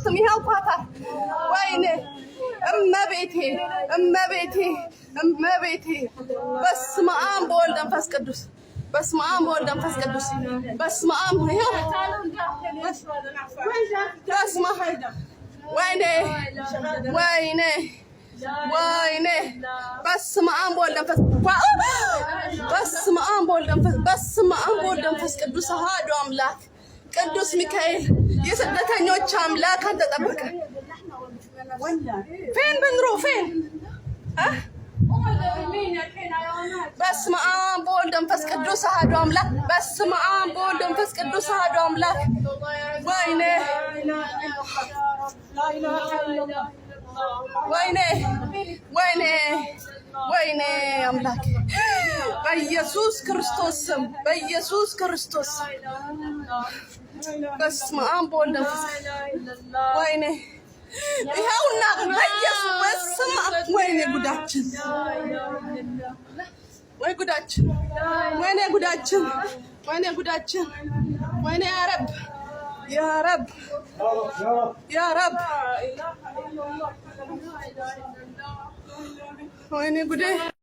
አትከፍትም ይሄው ኳታር ወይኔ እመቤቴ በስመ አብ በወልድ መንፈስ ቅዱስ በስመ አብ በወልድ መንፈስ ቅዱስ በስመ አብ ይሄው በስመ ወይኔ በስመ አብ በወልድ መንፈስ ቅዱስ አሐዱ አምላክ ቅዱስ ሚካኤል የስደተኞች አምላክ አንተ ጠብቀ ፌን በንሮ ፌን በስመ አብ በወልድ መንፈስ ቅዱስ አሐዱ አምላክ በስመ አብ በወልድ መንፈስ ቅዱስ አሐዱ አምላክ ወይኔ አምላክ በኢየሱስ ክርስቶስ ስም በስመ አብ በወልድ መንፈስ ወይኔ ይኸውና በኢየሱስ በስመ አብ ወይኔ ጉዳችን ወይኔ يا رب ويني قدي